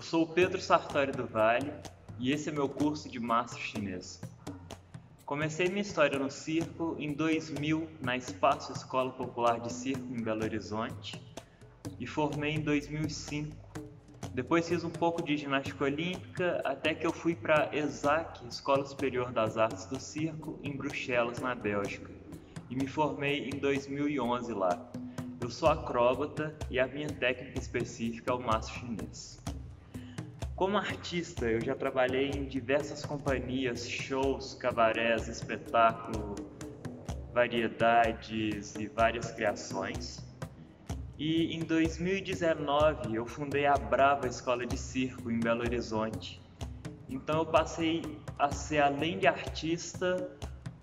Eu sou o Pedro Sartori do Vale e esse é meu curso de Mastro Chinês. Comecei minha história no circo em 2000 na Espaço Escola Popular de Circo em Belo Horizonte e formei em 2005. Depois fiz um pouco de ginástica olímpica até que eu fui para a ESAC, Escola Superior das Artes do Circo, em Bruxelas, na Bélgica, e me formei em 2011 lá. Eu sou acróbata e a minha técnica específica é o Mastro Chinês. Como artista, eu já trabalhei em diversas companhias, shows, cabarés, espetáculo, variedades e várias criações. E em 2019 eu fundei a Brava Escola de Circo em Belo Horizonte. Então eu passei a ser, além de artista,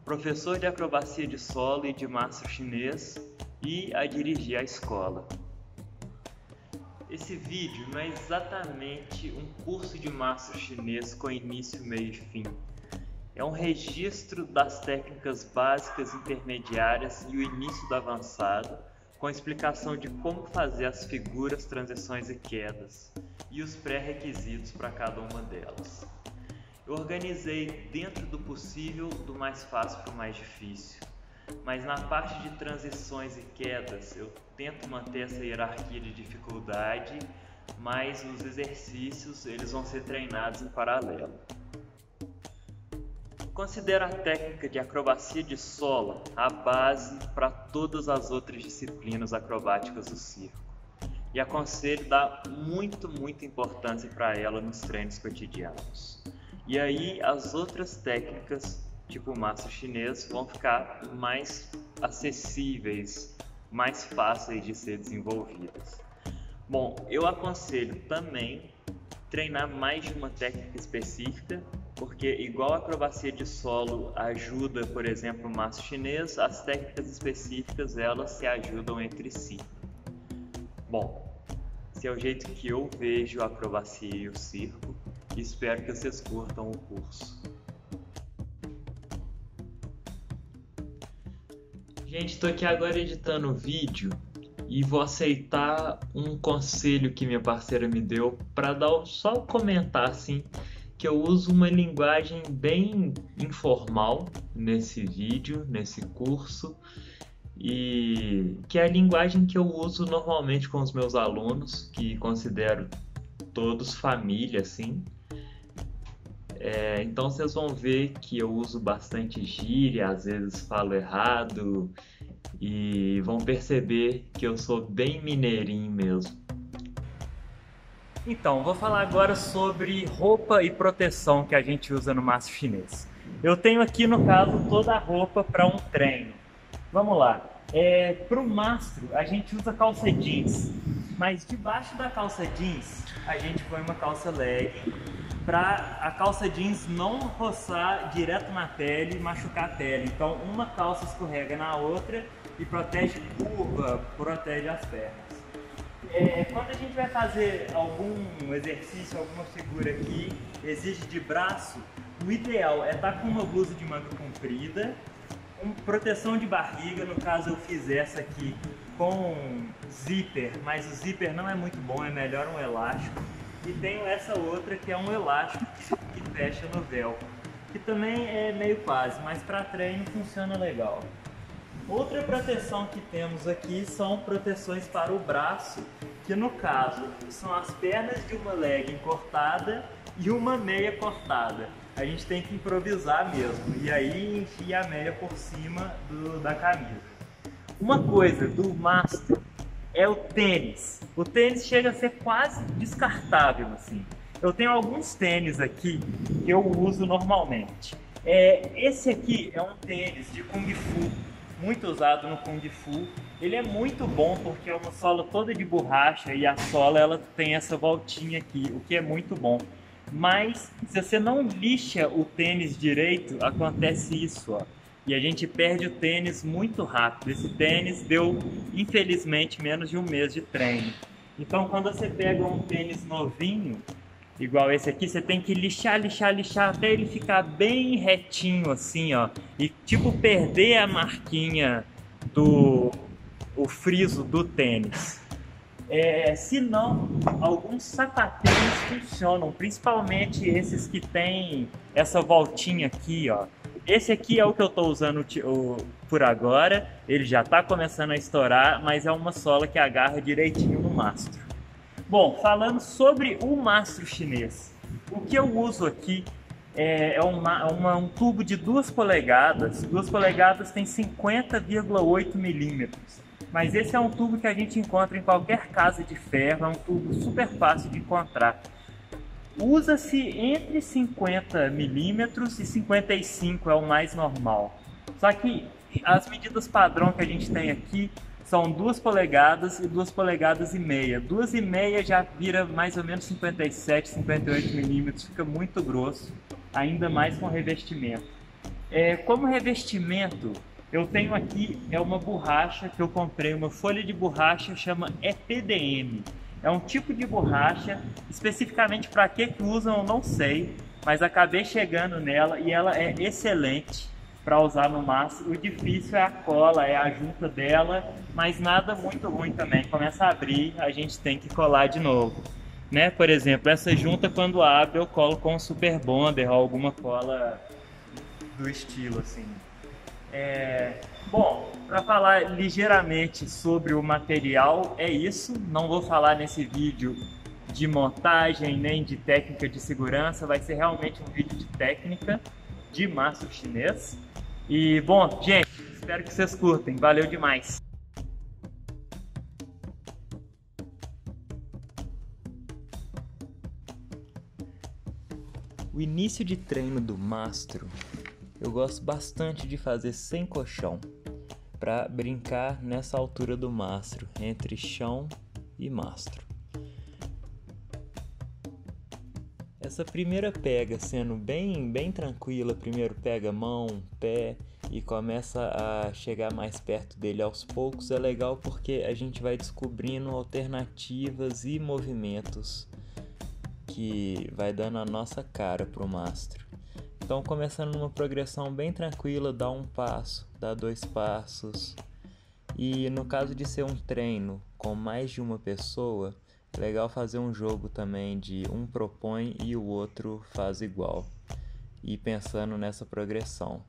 professor de acrobacia de solo e de Mastro Chinês e a dirigir a escola. Esse vídeo não é exatamente um curso de Mastro Chinês com início, meio e fim. É um registro das técnicas básicas, intermediárias e o início do avançado, com explicação de como fazer as figuras, transições e quedas, e os pré-requisitos para cada uma delas. Eu organizei dentro do possível, do mais fácil para o mais difícil, mas na parte de transições e quedas eu tento manter essa hierarquia de dificuldade, mas os exercícios eles vão ser treinados em paralelo. Considero a técnica de acrobacia de solo a base para todas as outras disciplinas acrobáticas do circo e aconselho dar muita importância para ela nos treinos cotidianos. E aí as outras técnicas, tipo o Mastro Chinês, vão ficar mais acessíveis, mais fáceis de ser desenvolvidas. Bom, eu aconselho também treinar mais de uma técnica específica, porque igual a acrobacia de solo ajuda, por exemplo, o Mastro Chinês, as técnicas específicas elas se ajudam entre si. Bom, esse é o jeito que eu vejo a acrobacia e o circo, e espero que vocês curtam o curso. Gente, estou aqui agora editando o vídeo e vou aceitar um conselho que minha parceira me deu para dar só comentar assim, que eu uso uma linguagem bem informal nesse vídeo, nesse curso, e que é a linguagem que eu uso normalmente com os meus alunos, que considero todos família, assim. Então vocês vão ver que eu uso bastante gíria, às vezes falo errado, e vão perceber que eu sou bem mineirinho mesmo. Então, vou falar agora sobre roupa e proteção que a gente usa no Mastro Chinês. Eu tenho aqui, no caso, toda a roupa para um treino. Vamos lá. Para o Mastro, a gente usa calça jeans, mas debaixo da calça jeans, a gente põe uma calça leg, para a calça jeans não roçar direto na pele e machucar a pele. Então, uma calça escorrega na outra e protege curva, protege as pernas. Quando a gente vai fazer algum exercício, alguma figura que exige de braço, o ideal é estar com uma blusa de manga comprida, com proteção de barriga. No caso eu fiz essa aqui com zíper, mas o zíper não é muito bom, é melhor um elástico. E tenho essa outra que é um elástico que fecha no velcro, que também é meio quase, mas para treino funciona legal. Outra proteção que temos aqui são proteções para o braço, que no caso são as pernas de uma legging cortada e uma meia cortada. A gente tem que improvisar mesmo, e aí enfia a meia por cima da camisa. Uma coisa do Mastro é o tênis. O tênis chega a ser quase descartável, assim. Eu tenho alguns tênis aqui que eu uso normalmente. Esse aqui é um tênis de Kung Fu, muito usado no Kung Fu. Ele é muito bom porque é uma sola toda de borracha e a sola ela tem essa voltinha aqui, o que é muito bom. Mas se você não lixa o tênis direito, acontece isso, ó. E a gente perde o tênis muito rápido. Esse tênis deu, infelizmente, menos de um mês de treino. Então, quando você pega um tênis novinho, igual esse aqui, você tem que lixar até ele ficar bem retinho assim, ó. E tipo perder a marquinha o friso do tênis. Se não, alguns sapateiros funcionam, principalmente esses que tem essa voltinha aqui, ó. Esse aqui é o que eu estou usando por agora, ele já está começando a estourar, mas é uma sola que agarra direitinho no mastro. Bom, falando sobre o mastro chinês, o que eu uso aqui é um tubo de 2 polegadas. 2 polegadas tem 50,8 milímetros. Mas esse é um tubo que a gente encontra em qualquer casa de ferro, é um tubo super fácil de encontrar. Usa-se entre 50 milímetros e 55 é o mais normal. Só que as medidas padrão que a gente tem aqui são 2 polegadas e 2 polegadas e meia. 2,5 já vira mais ou menos 57, 58 milímetros, fica muito grosso, ainda mais com revestimento. Como revestimento, eu tenho aqui uma borracha que eu comprei, uma folha de borracha, chama EPDM. É um tipo de borracha, especificamente para que usam eu não sei, mas acabei chegando nela e ela é excelente para usar no mastro. O difícil é a cola, é a junta dela, mas nada muito ruim também. Começa a abrir, a gente tem que colar de novo. Né? Por exemplo, essa junta quando abre eu colo com um Super Bonder ou alguma cola do estilo assim. Bom, para falar ligeiramente sobre o material é isso. Não vou falar nesse vídeo de montagem nem de técnica de segurança, vai ser realmente um vídeo de técnica de mastro chinês. E bom, gente, espero que vocês curtem. Valeu demais! O início de treino do mastro eu gosto bastante de fazer sem colchão, para brincar nessa altura do mastro, entre chão e mastro. Essa primeira pega sendo bem tranquila, primeiro pega mão, pé e começa a chegar mais perto dele aos poucos, é legal porque a gente vai descobrindo alternativas e movimentos que vai dando a nossa cara pro mastro. Então, começando numa progressão bem tranquila, dá um passo, dá 2 passos. E no caso de ser um treino com mais de uma pessoa, é legal fazer um jogo também de um propõe e o outro faz igual. E pensando nessa progressão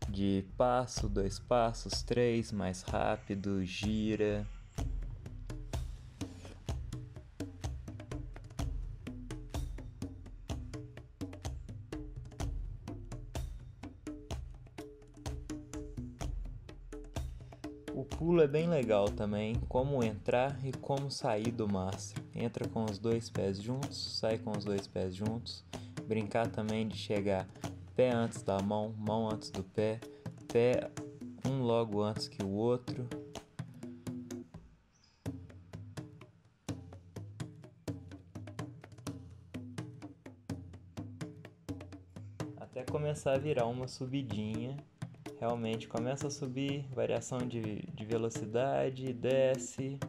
de passo, 2 passos, 3, mais rápido, gira. O pulo é bem legal também, como entrar e como sair do mastro. Entra com os 2 pés juntos, sai com os 2 pés juntos. Brincar também de chegar pé antes da mão, mão antes do pé um logo antes que o outro. Até começar a virar uma subidinha. Realmente começa a subir, variação de velocidade, desce.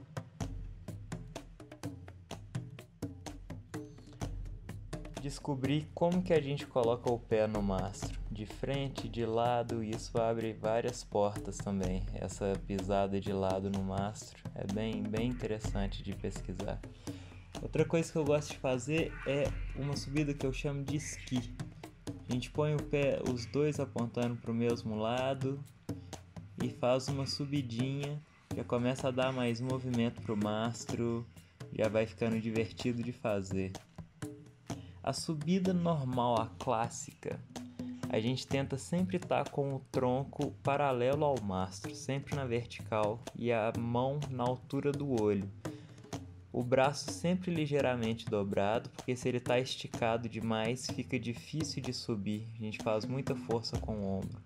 Descobrir como que a gente coloca o pé no mastro, de frente, de lado, e isso abre várias portas também. Essa pisada de lado no mastro é bem interessante de pesquisar. Outra coisa que eu gosto de fazer é uma subida que eu chamo de esqui. A gente põe os 2 apontando para o mesmo lado e faz uma subidinha, já começa a dar mais movimento para o mastro, já vai ficando divertido de fazer. A subida normal, a clássica, a gente tenta sempre estar com o tronco paralelo ao mastro, sempre na vertical e a mão na altura do olho. O braço sempre ligeiramente dobrado, porque se ele está esticado demais, fica difícil de subir. A gente faz muita força com o ombro.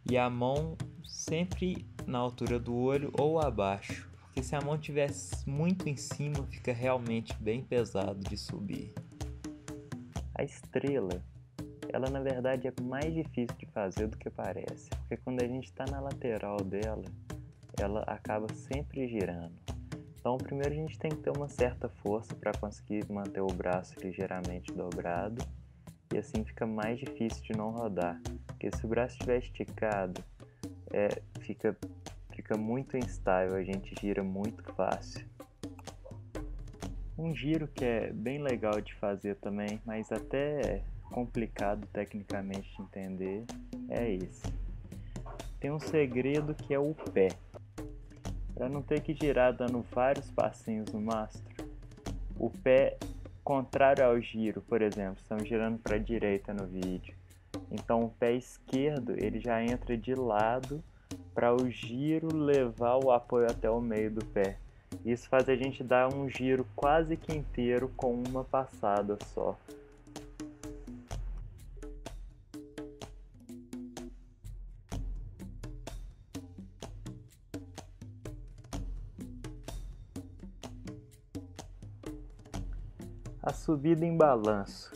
E a mão sempre na altura do olho ou abaixo, porque se a mão estiver muito em cima, fica realmente bem pesado de subir. A estrela, ela na verdade é mais difícil de fazer do que parece, porque quando a gente está na lateral dela, ela acaba sempre girando. Então, primeiro a gente tem que ter uma certa força para conseguir manter o braço ligeiramente dobrado e assim fica mais difícil de não rodar, porque se o braço estiver esticado, fica muito instável, a gente gira muito fácil. Um giro que é bem legal de fazer também, mas até complicado tecnicamente de entender, é esse. Tem um segredo que é o pé. Para não ter que girar dando vários passinhos no mastro, o pé contrário ao giro, por exemplo, estamos girando para a direita no vídeo. Então o pé esquerdo ele já entra de lado para o giro levar o apoio até o meio do pé. Isso faz a gente dar um giro quase que inteiro com uma passada só. A subida em balanço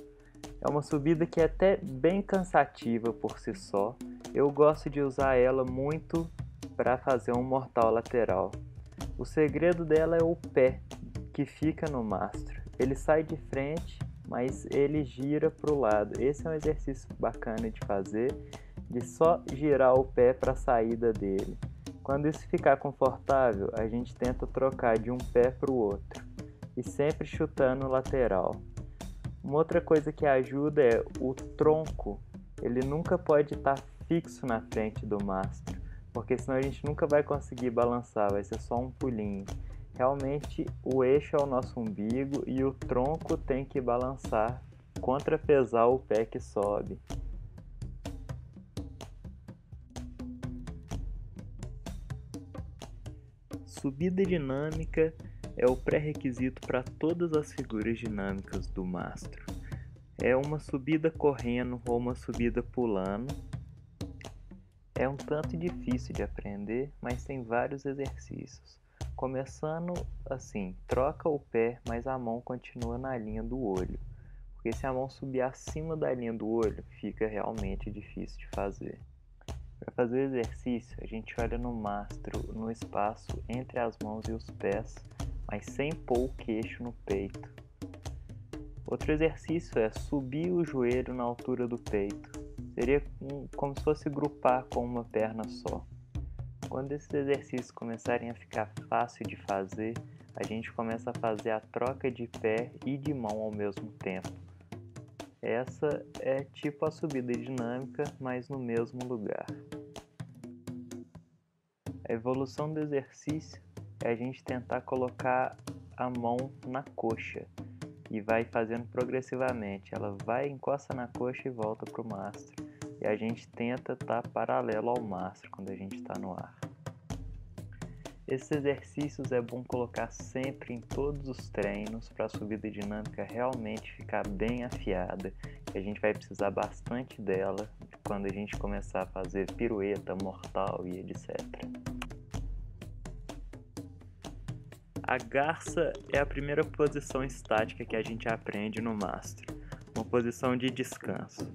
é uma subida que é até bem cansativa por si só. Eu gosto de usar ela muito para fazer um mortal lateral. O segredo dela é o pé que fica no mastro. Ele sai de frente, mas ele gira para o lado. Esse é um exercício bacana de fazer, de só girar o pé para a saída dele. Quando isso ficar confortável, a gente tenta trocar de um pé para o outro e sempre chutando o lateral. Uma outra coisa que ajuda é o tronco. Ele nunca pode estar fixo na frente do mastro, porque senão a gente nunca vai conseguir balançar, vai ser só um pulinho. Realmente o eixo é o nosso umbigo e o tronco tem que balançar, contrapesar o pé que sobe. Subida dinâmica é o pré-requisito para todas as figuras dinâmicas do mastro. É uma subida correndo ou uma subida pulando. É um tanto difícil de aprender, mas tem vários exercícios. Começando assim, troca o pé, mas a mão continua na linha do olho. Porque se a mão subir acima da linha do olho, fica realmente difícil de fazer. Para fazer o exercício, a gente olha no mastro, no espaço entre as mãos e os pés, mas sem pôr o queixo no peito. Outro exercício é subir o joelho na altura do peito. Seria como se fosse grupar com uma perna só. Quando esses exercícios começarem a ficar fácil de fazer, a gente começa a fazer a troca de pé e de mão ao mesmo tempo. Essa é tipo a subida dinâmica, mas no mesmo lugar. A evolução do exercício é a gente tentar colocar a mão na coxa e vai fazendo progressivamente. Ela vai, encosta na coxa e volta para o mastro. E a gente tenta estar paralelo ao mastro quando a gente está no ar. Esses exercícios é bom colocar sempre em todos os treinos para a subida dinâmica realmente ficar bem afiada. E a gente vai precisar bastante dela quando a gente começar a fazer pirueta, mortal e etc. A garça é a primeira posição estática que a gente aprende no mastro, uma posição de descanso.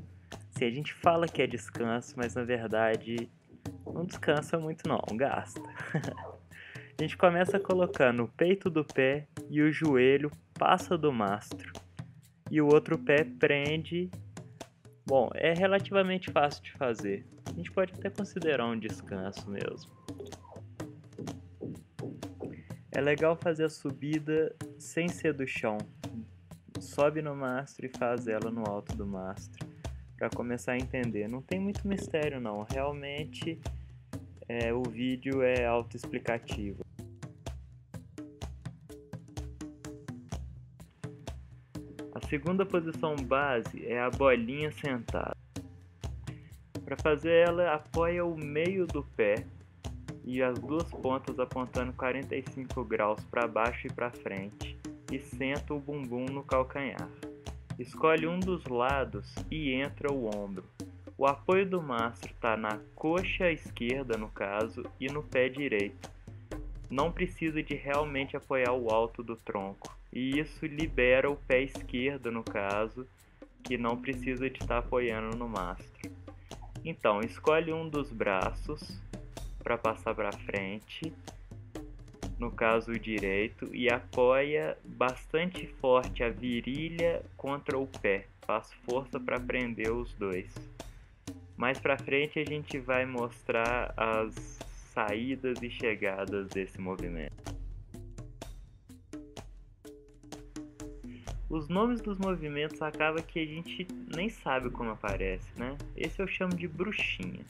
A gente fala que é descanso, mas na verdade não descansa muito não, gasta. A gente começa colocando o peito do pé e o joelho passa do mastro. E o outro pé prende. Bom, é relativamente fácil de fazer. A gente pode até considerar um descanso mesmo. É legal fazer a subida sem ser do chão. Sobe no mastro e faz ela no alto do mastro. Para começar a entender. Não tem muito mistério não. Realmente o vídeo é autoexplicativo. A segunda posição base é a bolinha sentada. Para fazer ela, apoia o meio do pé e as duas pontas apontando 45 graus para baixo e para frente e senta o bumbum no calcanhar. Escolhe um dos lados e entra o ombro. O apoio do mastro está na coxa esquerda, no caso, e no pé direito. Não precisa de realmente apoiar o alto do tronco. E isso libera o pé esquerdo, no caso, que não precisa de estar apoiando no mastro. Então, escolhe um dos braços para passar para frente, no caso o direito, e apoia bastante forte a virilha contra o pé. Faz força para prender os dois. Mais para frente a gente vai mostrar as saídas e chegadas desse movimento. Os nomes dos movimentos acaba que a gente nem sabe como aparece, né? Esse eu chamo de bruxinha.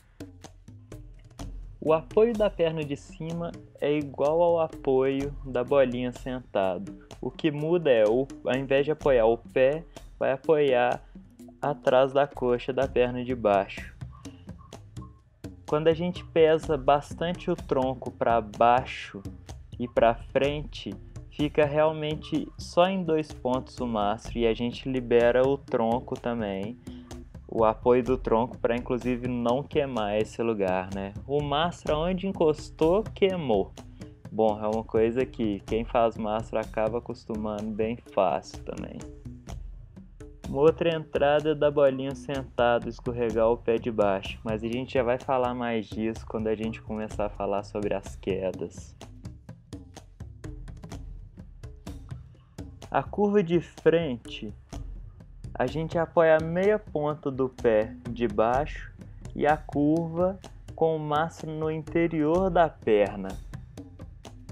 O apoio da perna de cima é igual ao apoio da bolinha sentado. O que muda é, ao invés de apoiar o pé, vai apoiar atrás da coxa da perna de baixo. Quando a gente pesa bastante o tronco para baixo e para frente, fica realmente só em 2 pontos o mastro e a gente libera o tronco também, o apoio do tronco, para inclusive não queimar esse lugar, né? O mastro onde encostou, queimou. Bom, é uma coisa que quem faz mastro acaba acostumando bem fácil também. Uma outra entrada é da bolinha sentado, escorregar o pé de baixo, mas a gente já vai falar mais disso quando a gente começar a falar sobre as quedas. A curva de frente, a gente apoia a meia ponta do pé de baixo e a curva com o mastro no interior da perna.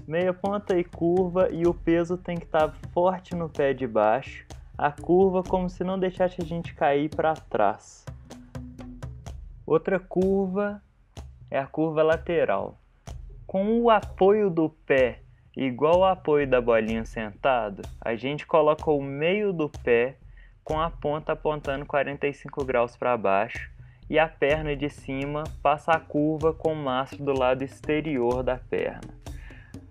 Meia ponta e curva, e o peso tem que estar forte no pé de baixo. A curva como se não deixasse a gente cair para trás. Outra curva é a curva lateral. Com o apoio do pé igual ao apoio da bolinha sentado, a gente coloca o meio do pé com a ponta apontando 45 graus para baixo e a perna de cima passa a curva com o mastro do lado exterior da perna.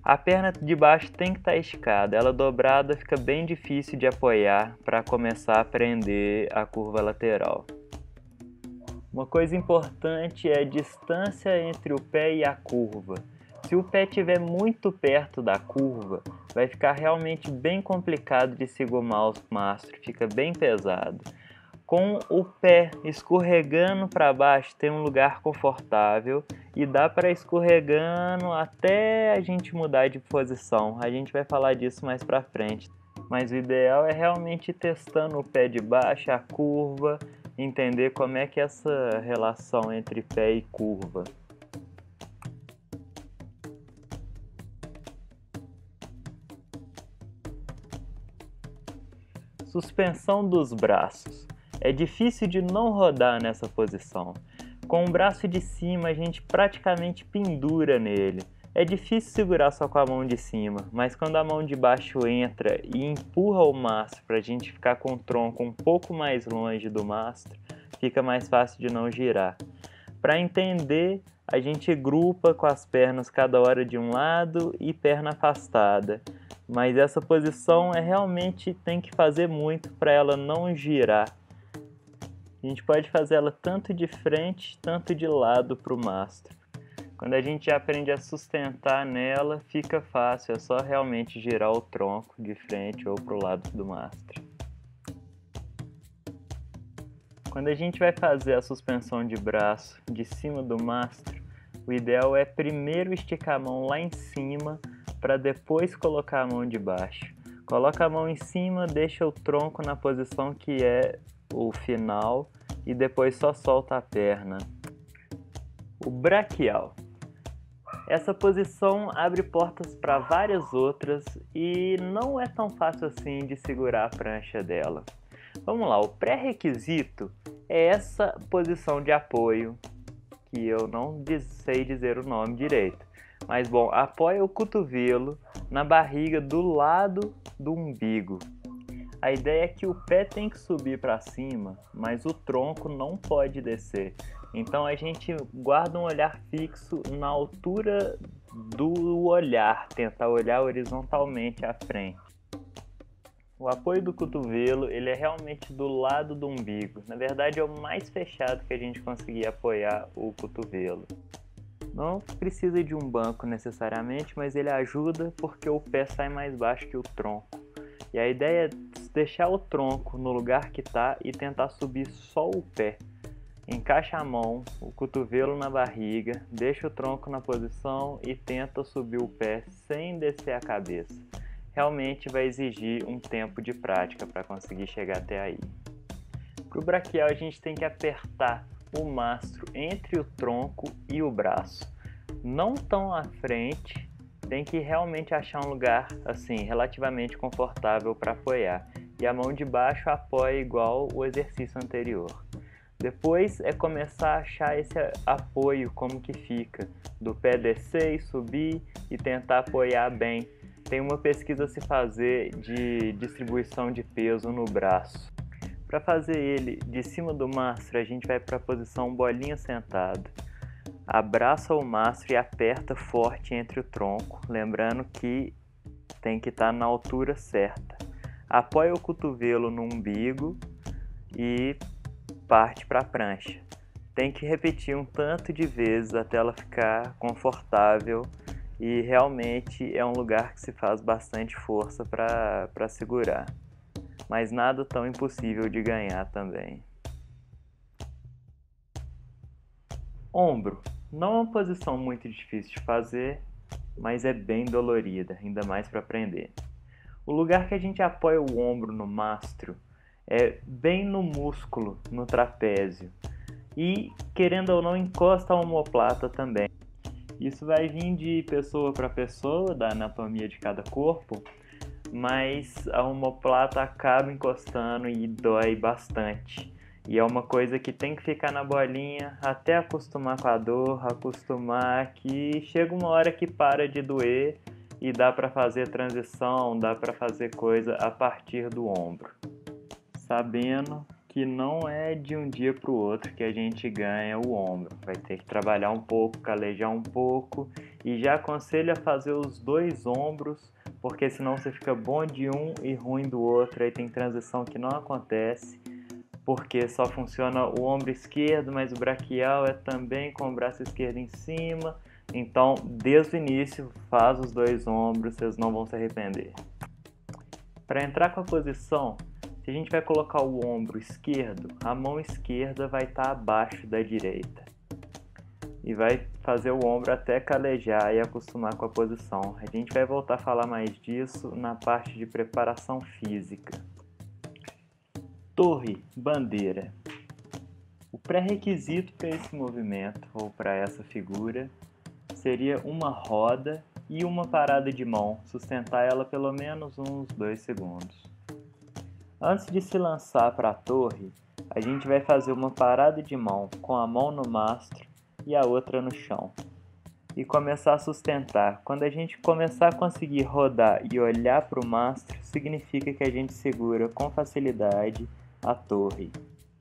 A perna de baixo tem que estar esticada, ela dobrada fica bem difícil de apoiar para começar a prender a curva lateral. Uma coisa importante é a distância entre o pé e a curva. Se o pé estiver muito perto da curva, vai ficar realmente bem complicado de segurar o mastro, fica bem pesado. Com o pé escorregando para baixo, tem um lugar confortável e dá para escorregando até a gente mudar de posição. A gente vai falar disso mais para frente, mas o ideal é realmente ir testando o pé de baixo, a curva, entender como é que é essa relação entre pé e curva. Suspensão dos braços. É difícil de não rodar nessa posição. Com o braço de cima a gente praticamente pendura nele. É difícil segurar só com a mão de cima, mas quando a mão de baixo entra e empurra o mastro para a gente ficar com o tronco um pouco mais longe do mastro, fica mais fácil de não girar. Para entender, a gente grupa com as pernas cada hora de um lado e perna afastada. Mas essa posição realmente tem que fazer muito para ela não girar. A gente pode fazer ela tanto de frente, tanto de lado para o mastro. Quando a gente aprende a sustentar nela, fica fácil, é só realmente girar o tronco de frente ou para o lado do mastro. Quando a gente vai fazer a suspensão de braço de cima do mastro, o ideal é primeiro esticar a mão lá em cima para depois colocar a mão de baixo. Coloca a mão em cima, deixa o tronco na posição que é o final e depois só solta a perna. O braquial. Essa posição abre portas para várias outras e não é tão fácil assim de segurar a prancha dela. Vamos lá, o pré-requisito é essa posição de apoio, que eu não sei dizer o nome direito. Mas bom, apoia o cotovelo na barriga do lado do umbigo. A ideia é que o pé tem que subir para cima, mas o tronco não pode descer. Então a gente guarda um olhar fixo na altura do olhar, tentar olhar horizontalmente à frente. O apoio do cotovelo, ele é realmente do lado do umbigo. Na verdade é o mais fechado que a gente conseguir apoiar o cotovelo. Não precisa de um banco necessariamente, mas ele ajuda porque o pé sai mais baixo que o tronco. E a ideia é deixar o tronco no lugar que está e tentar subir só o pé. Encaixa a mão, o cotovelo na barriga, deixa o tronco na posição e tenta subir o pé sem descer a cabeça. Realmente vai exigir um tempo de prática para conseguir chegar até aí. Para o braquial a gente tem que apertar o mastro entre o tronco e o braço. Não tão à frente, tem que realmente achar um lugar assim relativamente confortável para apoiar. e a mão de baixo apoia igual o exercício anterior. Depois é começar a achar esse apoio, como que fica, do pé descer e subir e tentar apoiar bem. Tem uma pesquisa a se fazer de distribuição de peso no braço. Para fazer ele de cima do mastro, a gente vai para a posição bolinha sentado. Abraça o mastro e aperta forte entre o tronco, lembrando que tem que estar na altura certa. Apoia o cotovelo no umbigo e parte para a prancha. Tem que repetir um tanto de vezes até ela ficar confortável e realmente é um lugar que se faz bastante força para segurar. Mas nada tão impossível de ganhar também. Ombro. Não é uma posição muito difícil de fazer, mas é bem dolorida, ainda mais para aprender. O lugar que a gente apoia o ombro no mastro é bem no músculo, no trapézio. E, querendo ou não, encosta a omoplata também. Isso vai vir de pessoa para pessoa, da anatomia de cada corpo, mas a omoplata acaba encostando e dói bastante. E é uma coisa que tem que ficar na bolinha até acostumar com a dor, acostumar que chega uma hora que para de doer e dá para fazer transição, dá para fazer coisa a partir do ombro. Sabendo que não é de um dia para o outro que a gente ganha o ombro. Vai ter que trabalhar um pouco, calejar um pouco e já aconselho a fazer os dois ombros, porque senão você fica bom de um e ruim do outro, aí tem transição que não acontece, porque só funciona o ombro esquerdo, mas o braquial é também com o braço esquerdo em cima. Então, desde o início, faz os dois ombros, vocês não vão se arrepender. Para entrar com a posição, se a gente vai colocar o ombro esquerdo, a mão esquerda vai estar abaixo da direita. E vai fazer o ombro até calejar e acostumar com a posição. A gente vai voltar a falar mais disso na parte de preparação física. Torre, bandeira. O pré-requisito para esse movimento, ou para essa figura, seria uma roda e uma parada de mão, sustentar ela pelo menos uns 2 segundos. Antes de se lançar para a torre, a gente vai fazer uma parada de mão com a mão no mastro e a outra no chão. E começar a sustentar. Quando a gente começar a conseguir rodar e olhar para o mastro, significa que a gente segura com facilidade a torre.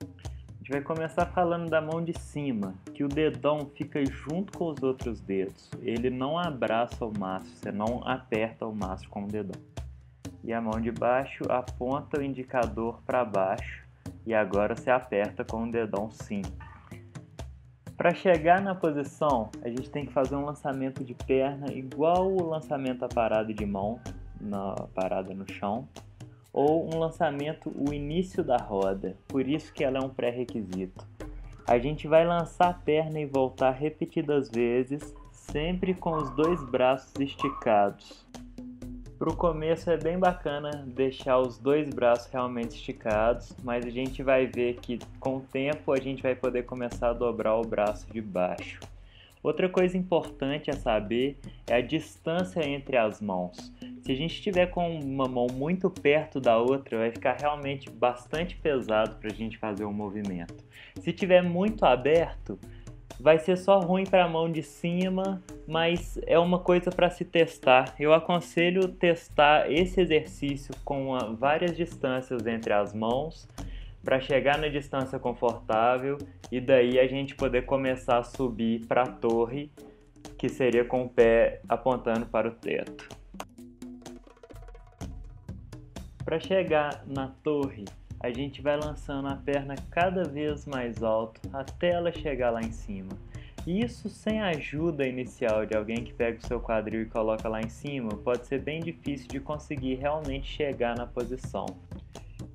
A gente vai começar falando da mão de cima, que o dedão fica junto com os outros dedos. Ele não abraça o mastro, você não aperta o mastro com o dedão. E a mão de baixo aponta o indicador para baixo e agora você aperta com o dedão sim. Para chegar na posição, a gente tem que fazer um lançamento de perna igual o lançamento à parada de mão, na parada no chão, ou um lançamento, o início da roda, por isso que ela é um pré-requisito. A gente vai lançar a perna e voltar repetidas vezes, sempre com os dois braços esticados. Para o começo é bem bacana deixar os dois braços realmente esticados, mas a gente vai ver que com o tempo a gente vai poder começar a dobrar o braço de baixo. Outra coisa importante a saber é a distância entre as mãos. Se a gente estiver com uma mão muito perto da outra, vai ficar realmente bastante pesado para a gente fazer o movimento. Se estiver muito aberto, vai ser só ruim para a mão de cima, mas é uma coisa para se testar. Eu aconselho testar esse exercício com várias distâncias entre as mãos, para chegar na distância confortável e daí a gente poder começar a subir para a torre, que seria com o pé apontando para o teto. Para chegar na torre, a gente vai lançando a perna cada vez mais alto até ela chegar lá em cima. E isso sem a ajuda inicial de alguém que pega o seu quadril e coloca lá em cima, pode ser bem difícil de conseguir realmente chegar na posição.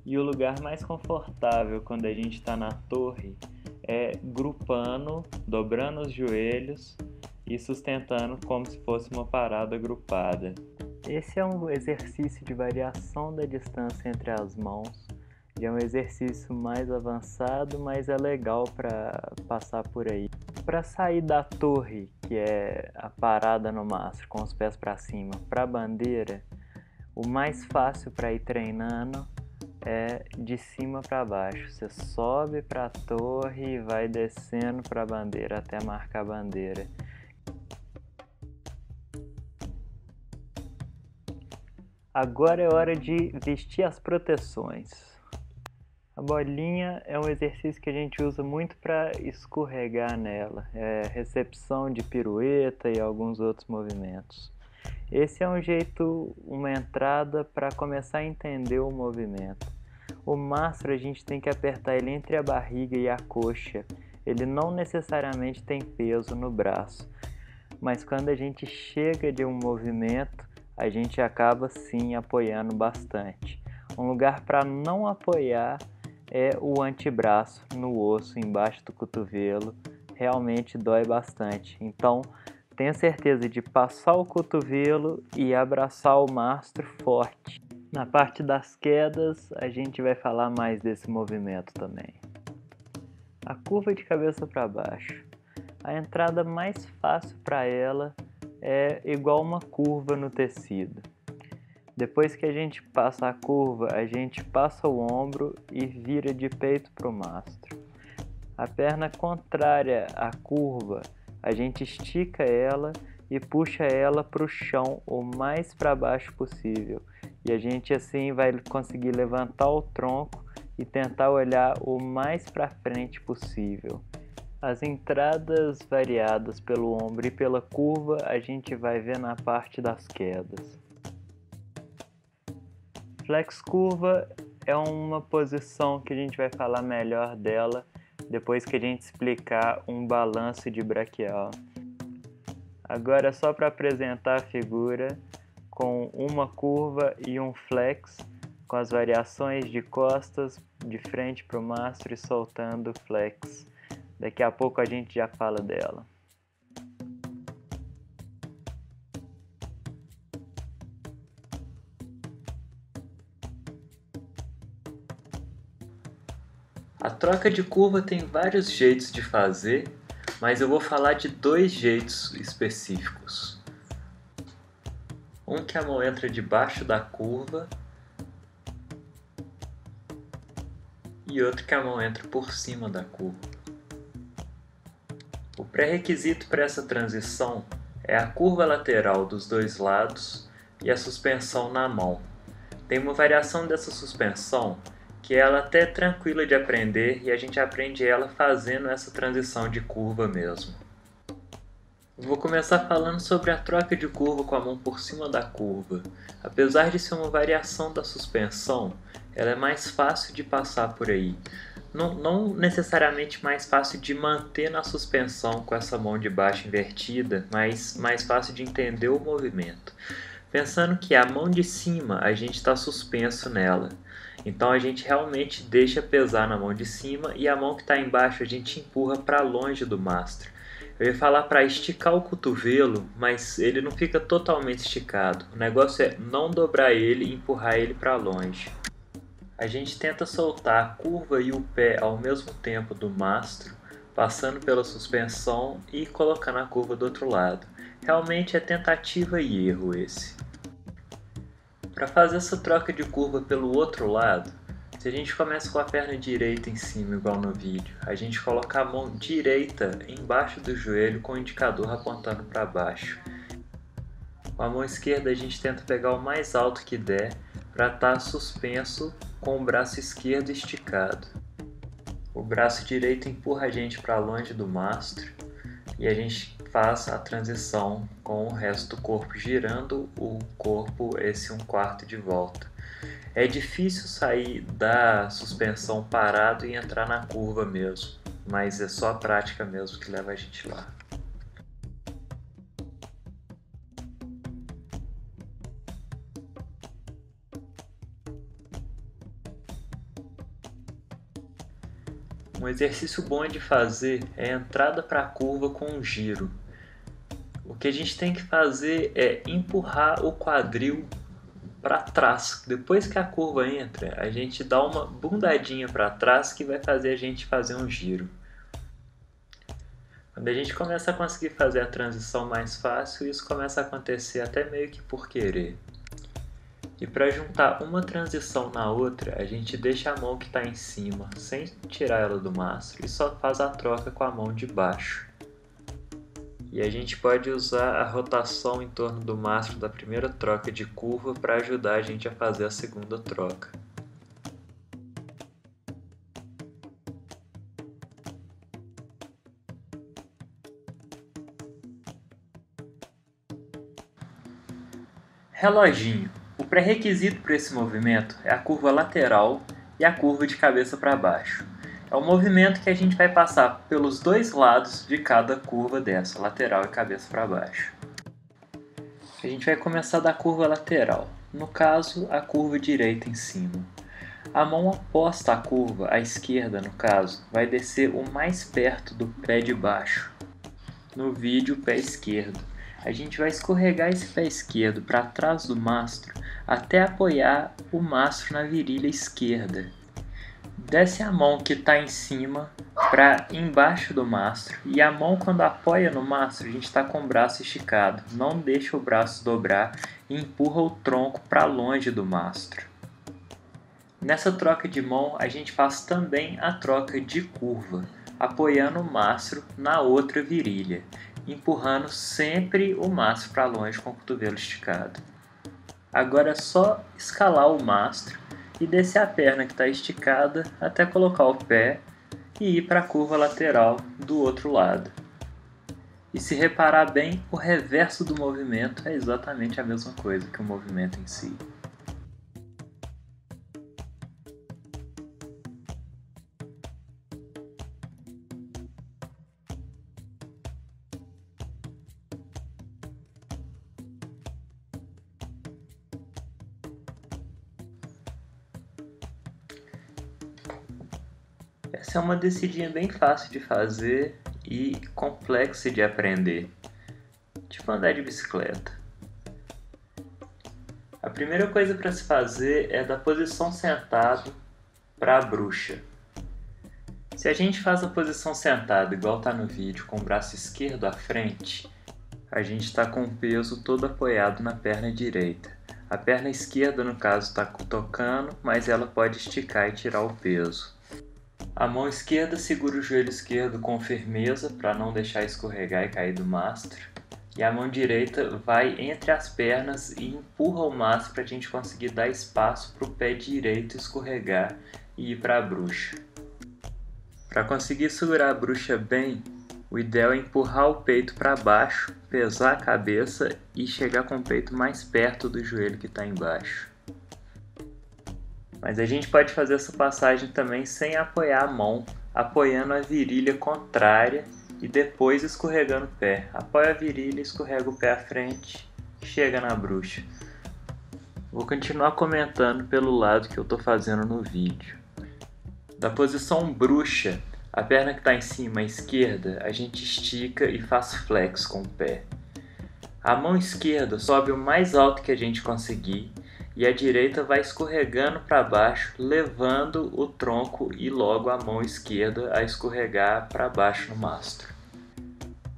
E o lugar mais confortável quando a gente está na torre é grupando, dobrando os joelhos e sustentando como se fosse uma parada grupada. Esse é um exercício de variação da distância entre as mãos. É um exercício mais avançado, mas é legal para passar por aí. Para sair da torre, que é a parada no mastro com os pés para cima, para a bandeira, o mais fácil para ir treinando é de cima para baixo. Você sobe para a torre e vai descendo para a bandeira até marcar a bandeira. Agora é hora de vestir as proteções. A bolinha é um exercício que a gente usa muito para escorregar nela, recepção de pirueta e alguns outros movimentos. Esse é um jeito, uma entrada para começar a entender o movimento. O mastro a gente tem que apertar ele entre a barriga e a coxa. Ele não necessariamente tem peso no braço, mas quando a gente chega de um movimento, a gente acaba sim apoiando bastante. Um lugar para não apoiar é o antebraço no osso, embaixo do cotovelo. Realmente dói bastante. Então, tenha certeza de passar o cotovelo e abraçar o mastro forte. Na parte das quedas, a gente vai falar mais desse movimento também. A curva de cabeça para baixo. A entrada mais fácil para ela é igual uma curva no tecido. Depois que a gente passa a curva, a gente passa o ombro e vira de peito para o mastro. A perna contrária à curva, a gente estica ela e puxa ela para o chão o mais para baixo possível. E a gente assim vai conseguir levantar o tronco e tentar olhar o mais para frente possível. As entradas variadas pelo ombro e pela curva a gente vai ver na parte das quedas. Flex curva é uma posição que a gente vai falar melhor dela depois que a gente explicar um balanço de braquial. Agora é só para apresentar a figura com uma curva e um flex, com as variações de costas, de frente para o mastro e soltando o flex. Daqui a pouco a gente já fala dela. A troca de curva tem vários jeitos de fazer, mas eu vou falar de dois jeitos específicos. Um que a mão entra debaixo da curva e outro que a mão entra por cima da curva. O pré-requisito para essa transição é a curva lateral dos dois lados e a suspensão na mão. Tem uma variação dessa suspensão que ela até é tranquila de aprender e a gente aprende ela fazendo essa transição de curva mesmo. Vou começar falando sobre a troca de curva com a mão por cima da curva. Apesar de ser uma variação da suspensão, ela é mais fácil de passar por aí. Não necessariamente mais fácil de manter na suspensão com essa mão de baixo invertida, mas mais fácil de entender o movimento. Pensando que a mão de cima a gente está suspenso nela. Então a gente realmente deixa pesar na mão de cima e a mão que está embaixo a gente empurra para longe do mastro. Eu ia falar para esticar o cotovelo, mas ele não fica totalmente esticado. O negócio é não dobrar ele e empurrar ele para longe. A gente tenta soltar a curva e o pé ao mesmo tempo do mastro, passando pela suspensão e colocando a curva do outro lado. Realmente é tentativa e erro esse. Para fazer essa troca de curva pelo outro lado, se a gente começa com a perna direita em cima, igual no vídeo, a gente coloca a mão direita embaixo do joelho com o indicador apontando para baixo. Com a mão esquerda a gente tenta pegar o mais alto que der para estar suspenso com o braço esquerdo esticado. O braço direito empurra a gente para longe do mastro e a gente faz a transição com o resto do corpo, girando o corpo esse 1/4 de volta. É difícil sair da suspensão parado e entrar na curva mesmo, mas é só a prática mesmo que leva a gente lá. Um exercício bom de fazer é a entrada para a curva com um giro. O que a gente tem que fazer é empurrar o quadril para trás. Depois que a curva entra, a gente dá uma bundadinha para trás que vai fazer a gente fazer um giro. Quando a gente começa a conseguir fazer a transição mais fácil, isso começa a acontecer até meio que por querer. E para juntar uma transição na outra, a gente deixa a mão que está em cima sem tirar ela do mastro e só faz a troca com a mão de baixo. E a gente pode usar a rotação em torno do mastro da primeira troca de curva para ajudar a gente a fazer a segunda troca. Reloginho. O pré-requisito para esse movimento é a curva lateral e a curva de cabeça para baixo. É um movimento que a gente vai passar pelos dois lados de cada curva dessa, lateral e cabeça para baixo. A gente vai começar da curva lateral, no caso, a curva direita em cima. A mão oposta à curva, à esquerda no caso, vai descer o mais perto do pé de baixo. No vídeo, o pé esquerdo. A gente vai escorregar esse pé esquerdo para trás do mastro até apoiar o mastro na virilha esquerda. Desce a mão que está em cima para embaixo do mastro e a mão quando apoia no mastro a gente está com o braço esticado. Não deixa o braço dobrar e empurra o tronco para longe do mastro. Nessa troca de mão a gente faz também a troca de curva, apoiando o mastro na outra virilha, empurrando sempre o mastro para longe com o cotovelo esticado. Agora é só escalar o mastro e descer a perna que está esticada até colocar o pé e ir para a curva lateral do outro lado. E se reparar bem, o reverso do movimento é exatamente a mesma coisa que o movimento em si. Essa é uma descidinha bem fácil de fazer e complexa de aprender, tipo andar de bicicleta. A primeira coisa para se fazer é da posição sentado para a bruxa. Se a gente faz a posição sentado igual está no vídeo, com o braço esquerdo à frente, a gente está com o peso todo apoiado na perna direita. A perna esquerda, no caso, está tocando, mas ela pode esticar e tirar o peso. A mão esquerda segura o joelho esquerdo com firmeza para não deixar escorregar e cair do mastro. E a mão direita vai entre as pernas e empurra o mastro para a gente conseguir dar espaço para o pé direito escorregar e ir para a bruxa. Para conseguir segurar a bruxa bem, o ideal é empurrar o peito para baixo, pesar a cabeça e chegar com o peito mais perto do joelho que está embaixo. Mas a gente pode fazer essa passagem também sem apoiar a mão, apoiando a virilha contrária e depois escorregando o pé. Apoia a virilha, escorrega o pé à frente, chega na bruxa. Vou continuar comentando pelo lado que eu estou fazendo no vídeo. Da posição bruxa, a perna que está em cima, à esquerda, a gente estica e faz flex com o pé. A mão esquerda sobe o mais alto que a gente conseguir e a direita vai escorregando para baixo, levando o tronco e logo a mão esquerda a escorregar para baixo no mastro.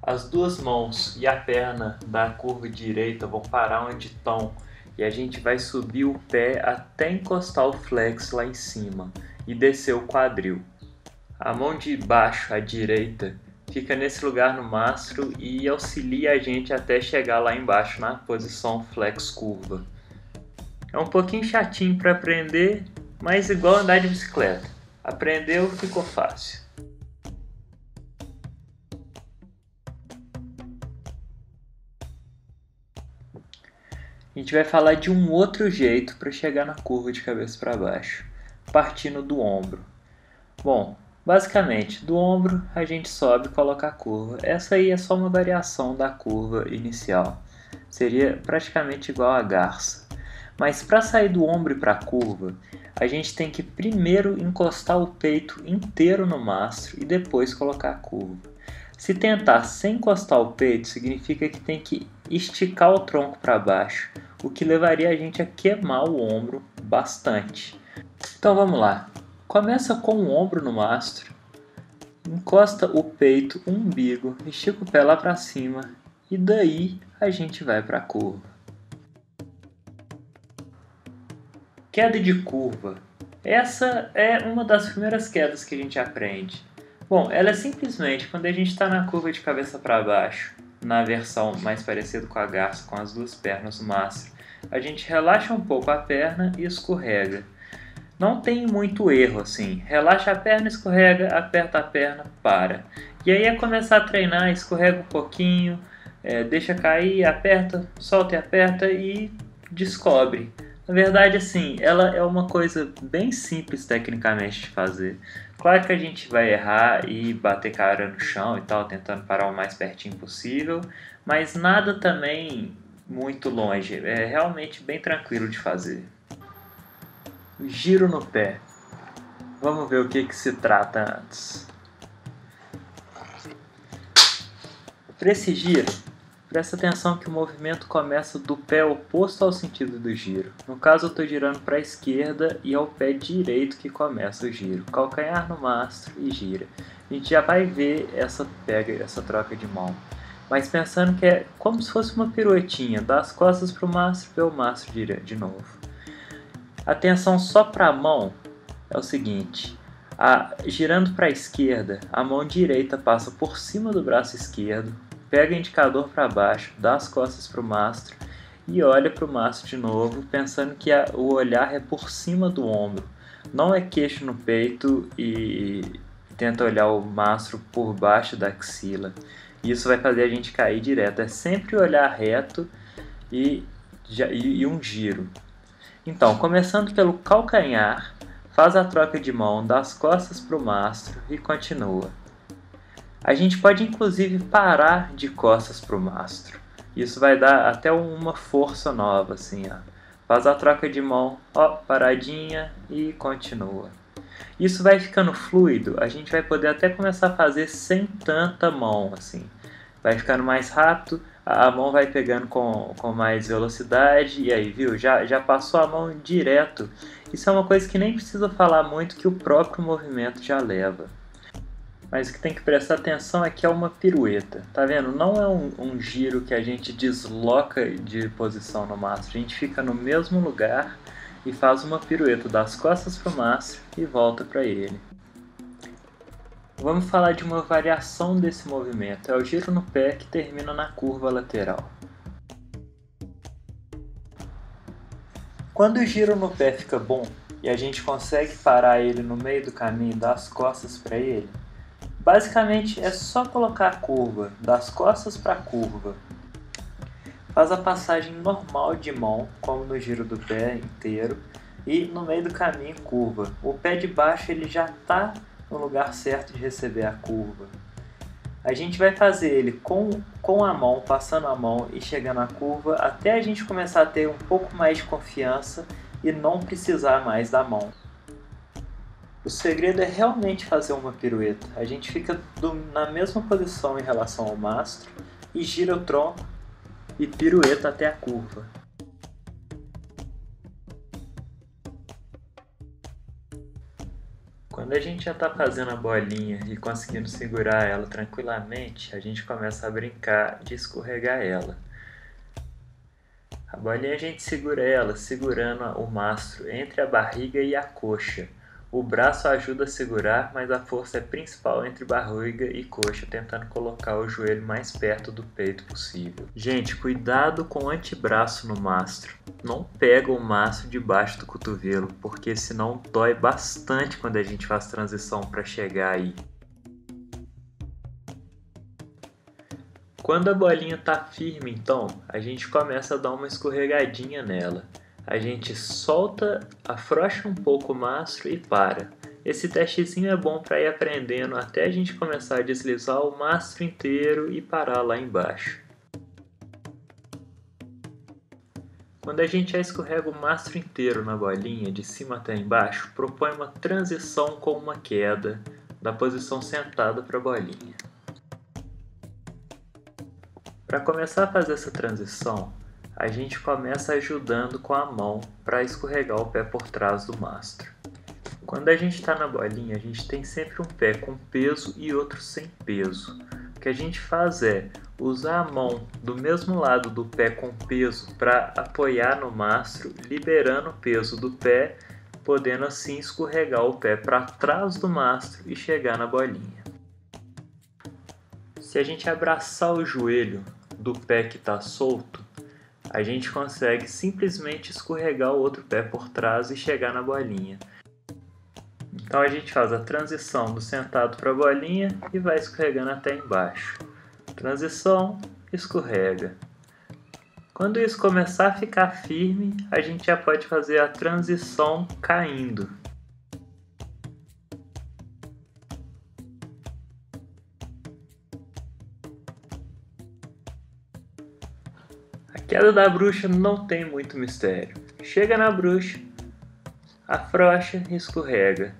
As duas mãos e a perna da curva direita vão parar onde estão e a gente vai subir o pé até encostar o flex lá em cima e descer o quadril. A mão de baixo, à direita, fica nesse lugar no mastro e auxilia a gente até chegar lá embaixo na posição flex curva. É um pouquinho chatinho para aprender, mas igual andar de bicicleta. Aprendeu, ficou fácil. A gente vai falar de um outro jeito para chegar na curva de cabeça para baixo, partindo do ombro. Bom, basicamente, do ombro a gente sobe e coloca a curva. Essa aí é só uma variação da curva inicial. Seria praticamente igual a garça. Mas para sair do ombro e para a curva, a gente tem que primeiro encostar o peito inteiro no mastro e depois colocar a curva. Se tentar sem encostar o peito, significa que tem que esticar o tronco para baixo, o que levaria a gente a queimar o ombro bastante. Então vamos lá. Começa com o ombro no mastro, encosta o peito, o umbigo, estica o pé lá para cima e daí a gente vai para a curva. Queda de curva. Essa é uma das primeiras quedas que a gente aprende. Bom, ela é simplesmente quando a gente está na curva de cabeça para baixo, na versão mais parecida com a garça, com as duas pernas no mastro, a gente relaxa um pouco a perna e escorrega. Não tem muito erro assim, relaxa a perna, escorrega, aperta a perna, para. E aí é começar a treinar, escorrega um pouquinho, deixa cair, aperta, solta e aperta e descobre. Na verdade, assim, ela é uma coisa bem simples tecnicamente de fazer. Claro que a gente vai errar e bater cara no chão e tal, tentando parar o mais pertinho possível, mas nada também muito longe, é realmente bem tranquilo de fazer. Giro no pé. Vamos ver o que se trata antes. Para esse giro, presta atenção que o movimento começa do pé oposto ao sentido do giro. No caso, eu estou girando para a esquerda e é o pé direito que começa o giro. Calcanhar no mastro e gira. A gente já vai ver essa troca de mão. Mas pensando que é como se fosse uma piruetinha, das costas para o mastro, pelo mastro de novo. Atenção só para a mão é o seguinte. Girando para a esquerda, a mão direita passa por cima do braço esquerdo, pega o indicador para baixo, dá as costas para o mastro e olha para o mastro de novo, pensando que o olhar é por cima do ombro. Não é queixo no peito e tenta olhar o mastro por baixo da axila. Isso vai fazer a gente cair direto. É sempre olhar reto e um giro. Então, começando pelo calcanhar, faz a troca de mão das costas para o mastro e continua. A gente pode inclusive parar de costas para o mastro. Isso vai dar até uma força nova, assim, ó. Faz a troca de mão, ó, paradinha e continua. Isso vai ficando fluido, a gente vai poder até começar a fazer sem tanta mão, assim. Vai ficando mais rápido, a mão vai pegando com mais velocidade, e aí, viu? Já passou a mão direto. Isso é uma coisa que nem precisa falar muito, que o próprio movimento já leva. Mas o que tem que prestar atenção é que é uma pirueta, tá vendo? Não é um giro que a gente desloca de posição no mastro, a gente fica no mesmo lugar e faz uma pirueta das costas para o mastro e volta para ele. Vamos falar de uma variação desse movimento, é o giro no pé que termina na curva lateral. Quando o giro no pé fica bom e a gente consegue parar ele no meio do caminho, dar as costas para ele, basicamente é só colocar a curva, das costas para a curva. Faz a passagem normal de mão, como no giro do pé inteiro, e no meio do caminho curva. O pé de baixo ele já está no lugar certo de receber a curva. A gente vai fazer ele com a mão, passando a mão e chegando à curva, até a gente começar a ter um pouco mais de confiança e não precisar mais da mão. O segredo é realmente fazer uma pirueta. A gente fica na mesma posição em relação ao mastro e gira o tronco e pirueta até a curva. Quando a gente já está fazendo a bolinha e conseguindo segurar ela tranquilamente, a gente começa a brincar de escorregar ela. A bolinha a gente segura ela, segurando o mastro entre a barriga e a coxa. O braço ajuda a segurar, mas a força é principal entre barriga e coxa, tentando colocar o joelho mais perto do peito possível. Gente, cuidado com o antebraço no mastro. Não pega o mastro debaixo do cotovelo, porque senão dói bastante quando a gente faz transição para chegar aí. Quando a bolinha está firme, então, a gente começa a dar uma escorregadinha nela. A gente solta, afrouxa um pouco o mastro e para. Esse testezinho é bom para ir aprendendo até a gente começar a deslizar o mastro inteiro e parar lá embaixo. Quando a gente já escorrega o mastro inteiro na bolinha, de cima até embaixo, propõe uma transição com uma queda da posição sentada para a bolinha. Para começar a fazer essa transição, a gente começa ajudando com a mão para escorregar o pé por trás do mastro. Quando a gente está na bolinha, a gente tem sempre um pé com peso e outro sem peso. O que a gente faz é usar a mão do mesmo lado do pé com peso para apoiar no mastro, liberando o peso do pé, podendo assim escorregar o pé para trás do mastro e chegar na bolinha. Se a gente abraçar o joelho do pé que está solto, a gente consegue simplesmente escorregar o outro pé por trás e chegar na bolinha. Então a gente faz a transição do sentado para a bolinha e vai escorregando até embaixo. Transição, escorrega. Quando isso começar a ficar firme, a gente já pode fazer a transição caindo. A queda da bruxa não tem muito mistério. Chega na bruxa, afrouxa e escorrega.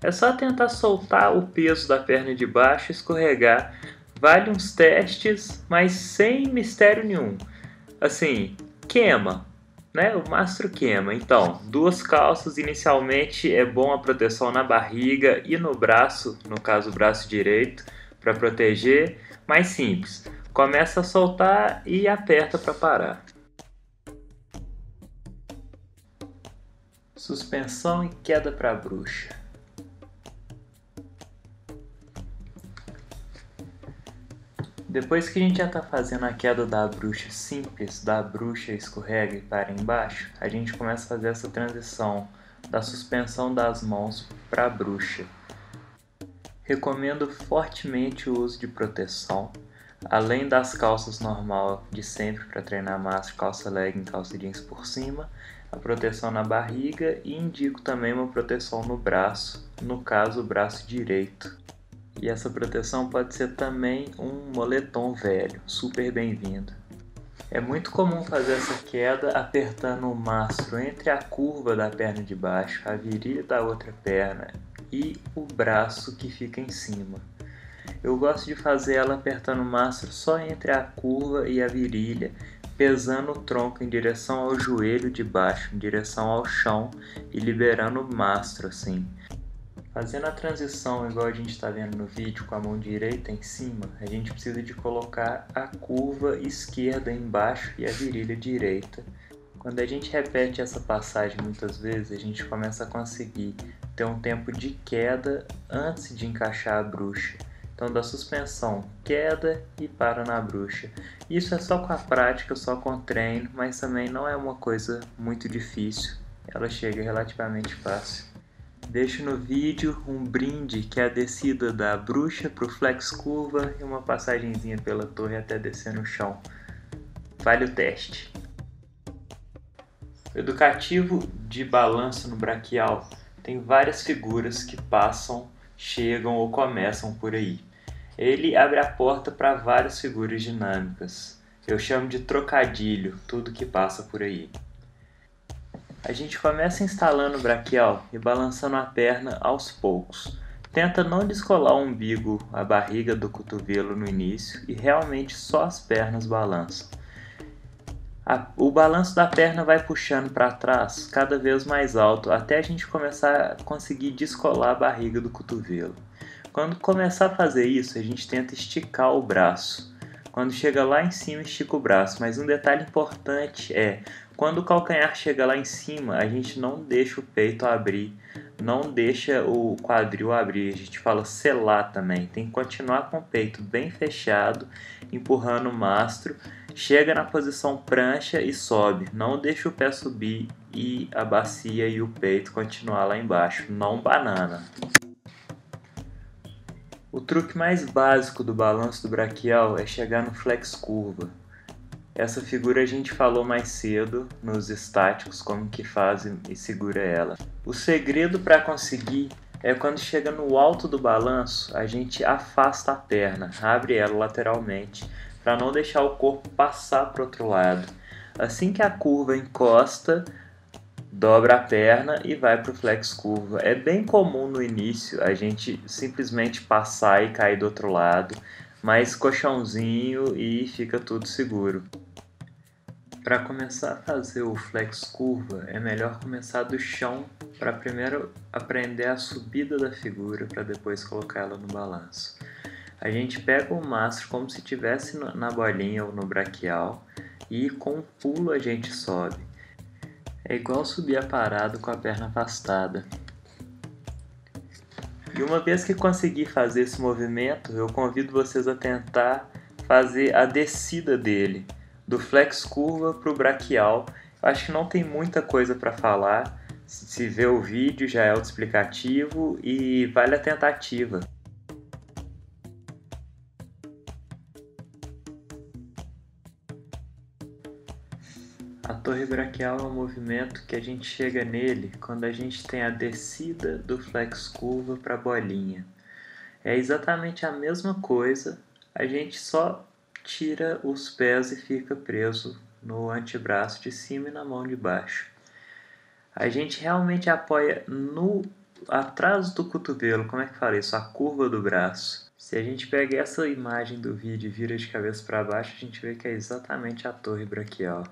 É só tentar soltar o peso da perna de baixo e escorregar. Vale uns testes, mas sem mistério nenhum. Assim, queima, né? O mastro queima. Então, 2 calças inicialmente é bom a proteção na barriga e no braço, no caso o braço direito, para proteger. Mais simples. Começa a soltar e aperta para parar. Suspensão e queda para a bruxa. Depois que a gente já está fazendo a queda da bruxa simples, da bruxa escorrega e para embaixo, a gente começa a fazer essa transição da suspensão das mãos para a bruxa. Recomendo fortemente o uso de proteção, além das calças normal de sempre para treinar mastro, calça legging, calça jeans por cima, a proteção na barriga e indico também uma proteção no braço, no caso o braço direito. E essa proteção pode ser também um moletom velho, super bem-vindo. É muito comum fazer essa queda apertando o mastro entre a curva da perna de baixo, a virilha da outra perna e o braço que fica em cima. Eu gosto de fazer ela apertando o mastro só entre a curva e a virilha, pesando o tronco em direção ao joelho de baixo, em direção ao chão e liberando o mastro assim. Fazendo a transição igual a gente está vendo no vídeo com a mão direita em cima, a gente precisa de colocar a curva esquerda embaixo e a virilha direita. Quando a gente repete essa passagem muitas vezes, a gente começa a conseguir ter um tempo de queda antes de encaixar a bruxa. Então da suspensão, queda e para na bruxa. Isso é só com a prática, só com o treino, mas também não é uma coisa muito difícil. Ela chega relativamente fácil. Deixo no vídeo um brinde que é a descida da bruxa para o flex curva e uma passagenzinha pela torre até descer no chão. Vale o teste. O educativo de balanço no braquial tem várias figuras que passam, chegam ou começam por aí. Ele abre a porta para várias figuras dinâmicas. Eu chamo de trocadilho tudo que passa por aí. A gente começa instalando o braquial e balançando a perna aos poucos. Tenta não descolar o umbigo, a barriga do cotovelo no início e realmente só as pernas balançam. O balanço da perna vai puxando para trás cada vez mais alto até a gente começar a conseguir descolar a barriga do cotovelo. Quando começar a fazer isso, a gente tenta esticar o braço. Quando chega lá em cima, estica o braço. Mas um detalhe importante é, quando o calcanhar chega lá em cima, a gente não deixa o peito abrir, não deixa o quadril abrir. A gente fala selar também. Tem que continuar com o peito bem fechado, empurrando o mastro. Chega na posição prancha e sobe. Não deixa o pé subir e a bacia e o peito continuar lá embaixo. Não banana. O truque mais básico do balanço do braquial é chegar no flex curva. Essa figura a gente falou mais cedo nos estáticos, como que faz e segura ela. O segredo para conseguir é quando chega no alto do balanço, a gente afasta a perna, abre ela lateralmente, para não deixar o corpo passar para o outro lado. Assim que a curva encosta, dobra a perna e vai para o flex curva. É bem comum no início a gente simplesmente passar e cair do outro lado, mas colchãozinho e fica tudo seguro. Para começar a fazer o flex curva, é melhor começar do chão para primeiro aprender a subida da figura para depois colocar ela no balanço. A gente pega o mastro como se estivesse na bolinha ou no braquial e com um pulo a gente sobe. É igual subir a parado com a perna afastada. E uma vez que conseguir fazer esse movimento, eu convido vocês a tentar fazer a descida dele, do flex curva para o braquial. Eu acho que não tem muita coisa para falar. Se vê o vídeo já é autoexplicativo e vale a tentativa. A torre braquial é um movimento que a gente chega nele quando a gente tem a descida do flex curva para a bolinha. É exatamente a mesma coisa, a gente só tira os pés e fica preso no antebraço de cima e na mão de baixo. A gente realmente apoia atrás do cotovelo, como é que fala isso? A curva do braço. Se a gente pega essa imagem do vídeo e vira de cabeça para baixo, a gente vê que é exatamente a torre braquial.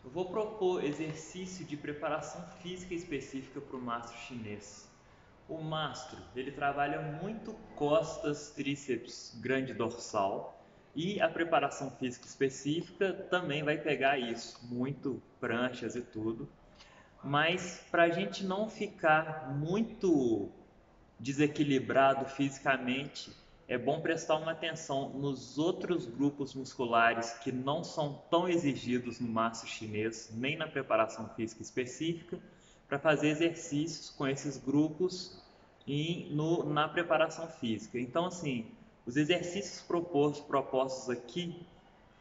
Eu vou propor exercício de preparação física específica para o mastro chinês. O mastro, ele trabalha muito costas, tríceps, grande dorsal, e a preparação física específica também vai pegar isso, muito pranchas e tudo. Mas para a gente não ficar muito desequilibrado fisicamente, é bom prestar uma atenção nos outros grupos musculares que não são tão exigidos no mastro chinês, nem na preparação física específica, para fazer exercícios com esses grupos na preparação física. Então, assim, os exercícios propostos aqui,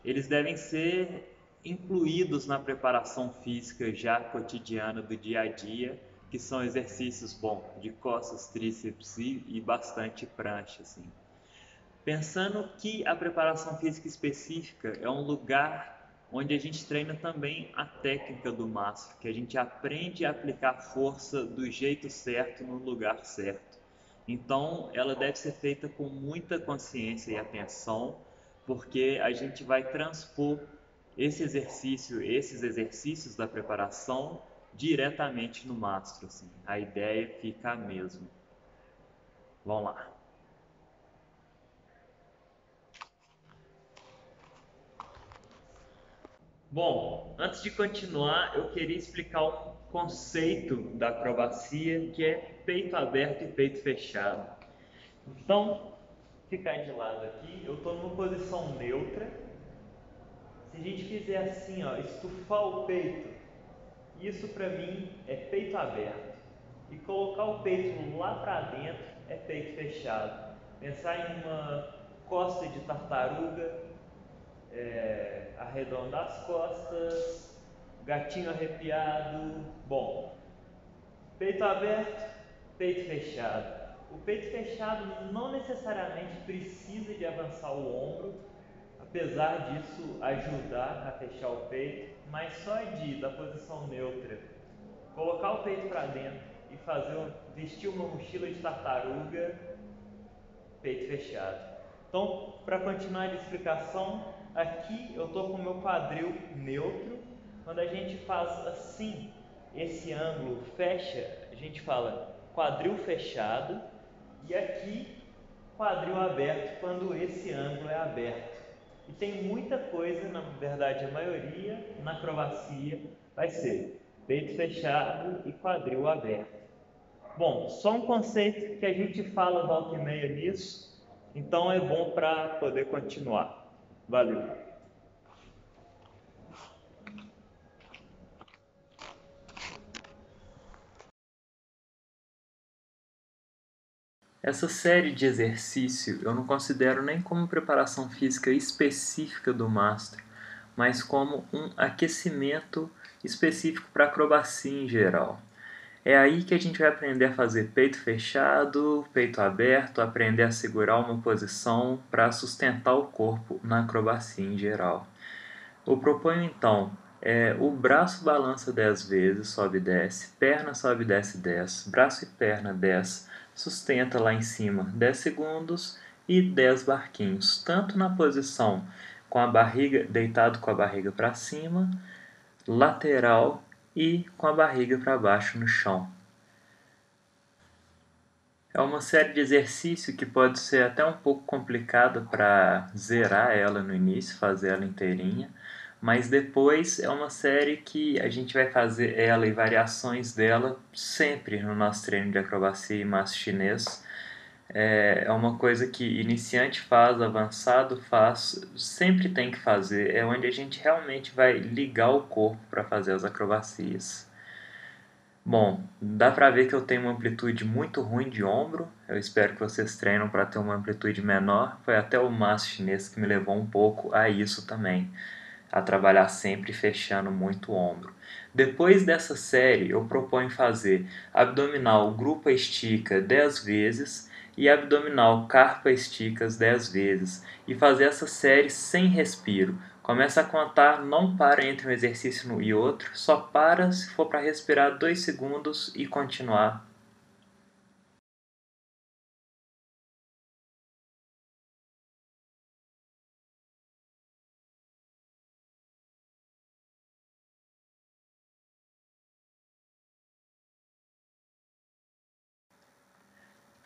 eles devem ser incluídos na preparação física já cotidiana do dia a dia, que são exercícios de costas, tríceps e bastante prancha, assim. Pensando que a preparação física específica é um lugar onde a gente treina também a técnica do mastro, que a gente aprende a aplicar força do jeito certo no lugar certo. Então, ela deve ser feita com muita consciência e atenção, porque a gente vai transpor esses exercícios da preparação diretamente no mastro, assim. A ideia fica a mesma. Vamos lá. Bom, antes de continuar, eu queria explicar um conceito da acrobacia que é peito aberto e peito fechado. Então, ficar de lado aqui, eu estou numa posição neutra. Se a gente fizer assim, ó, estufar o peito, isso para mim é peito aberto. E colocar o peito lá para dentro é peito fechado. Pensar em uma costa de tartaruga, arredondar as costas, gatinho arrepiado. Bom, peito aberto, peito fechado. O peito fechado não necessariamente precisa de avançar o ombro, apesar disso ajudar a fechar o peito, mas só da posição neutra, colocar o peito para dentro e vestir uma mochila de tartaruga, peito fechado. Então, para continuar de explicação, aqui eu estou com o meu quadril neutro. Quando a gente faz assim, esse ângulo fecha, a gente fala quadril fechado, e aqui quadril aberto quando esse ângulo é aberto. E tem muita coisa, na verdade a maioria, na acrobacia vai ser peito fechado e quadril aberto. Bom, só um conceito que a gente fala volta e meia nisso, então é bom para poder continuar. Valeu! Essa série de exercício eu não considero nem como preparação física específica do mastro, mas como um aquecimento específico para acrobacia em geral. É aí que a gente vai aprender a fazer peito fechado, peito aberto, aprender a segurar uma posição para sustentar o corpo na acrobacia em geral. Eu proponho então, o braço balança 10 vezes, sobe e desce, perna sobe e desce 10, braço e perna 10, sustenta lá em cima 10 segundos e 10 barquinhos, tanto na posição com a barriga deitado com a barriga para cima, lateral e com a barriga para baixo no chão. É uma série de exercícios que pode ser até um pouco complicada para zerar ela no início, fazer ela inteirinha, mas depois é uma série que a gente vai fazer ela e variações dela sempre no nosso treino de acrobacia e massa chinês. É uma coisa que iniciante faz, avançado faz, sempre tem que fazer. É onde a gente realmente vai ligar o corpo para fazer as acrobacias. Bom, dá pra ver que eu tenho uma amplitude muito ruim de ombro. Eu espero que vocês treinam para ter uma amplitude menor. Foi até o maço chinês que me levou um pouco a isso também, a trabalhar sempre fechando muito o ombro. Depois dessa série, eu proponho fazer abdominal grupa estica 10 vezes e abdominal carpa esticas 10 vezes e fazer essa série sem respiro. Começa a contar, não para entre um exercício e outro, só para se for para respirar 2 segundos e continuar.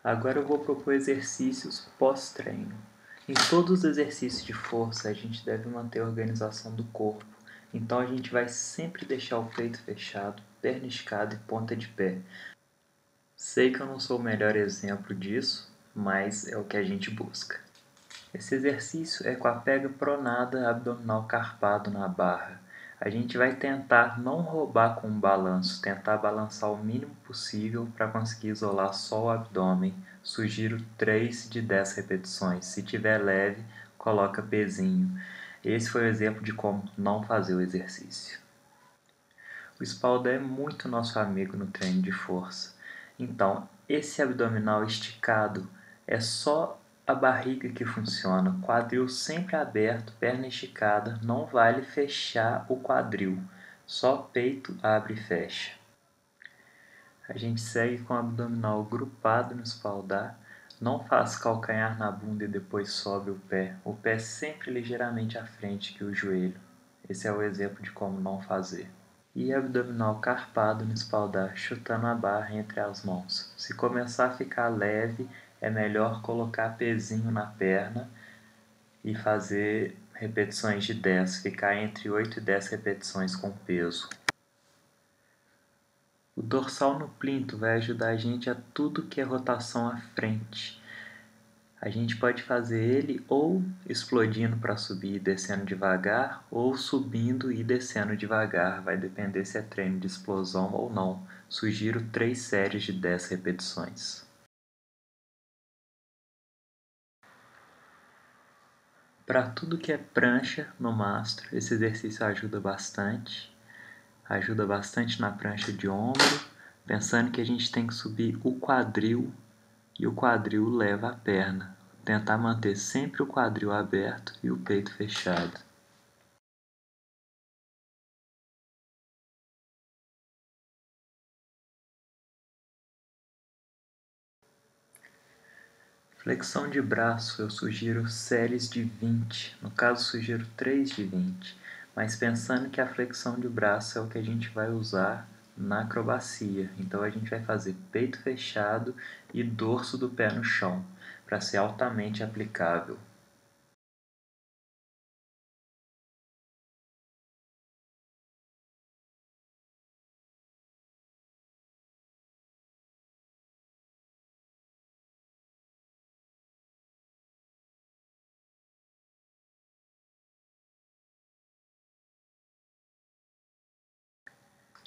Agora eu vou propor exercícios pós-treino. Em todos os exercícios de força, a gente deve manter a organização do corpo. Então a gente vai sempre deixar o peito fechado, perna esticada e ponta de pé. Sei que eu não sou o melhor exemplo disso, mas é o que a gente busca. Esse exercício é com a pega pronada abdominal carpado na barra. A gente vai tentar não roubar com o balanço, tentar balançar o mínimo possível para conseguir isolar só o abdômen. Sugiro 3 de 10 repetições. Se tiver leve, coloca pezinho. Esse foi o exemplo de como não fazer o exercício. O espalda é muito nosso amigo no treino de força. Então, esse abdominal esticado é só a barriga que funciona, quadril sempre aberto, perna esticada, não vale fechar o quadril, só peito abre e fecha. A gente segue com o abdominal grupado no espaldar, não faz calcanhar na bunda e depois sobe o pé sempre ligeiramente à frente que o joelho. Esse é o exemplo de como não fazer. E abdominal carpado no espaldar, chutando a barra entre as mãos. Se começar a ficar leve, é melhor colocar pezinho na perna e fazer repetições de 10, ficar entre 8 e 10 repetições com peso. O dorsal no plinto vai ajudar a gente a tudo que é rotação à frente. A gente pode fazer ele ou explodindo para subir e descendo devagar, ou subindo e descendo devagar. Vai depender se é treino de explosão ou não. Sugiro 3 séries de 10 repetições. Para tudo que é prancha no mastro, esse exercício ajuda bastante. Ajuda bastante na prancha de ombro, pensando que a gente tem que subir o quadril e o quadril leva a perna. Tentar manter sempre o quadril aberto e o peito fechado. Flexão de braço, eu sugiro séries de 20, no caso sugiro 3 de 20, mas pensando que a flexão de braço é o que a gente vai usar na acrobacia, então a gente vai fazer peito fechado e dorso do pé no chão, para ser altamente aplicável.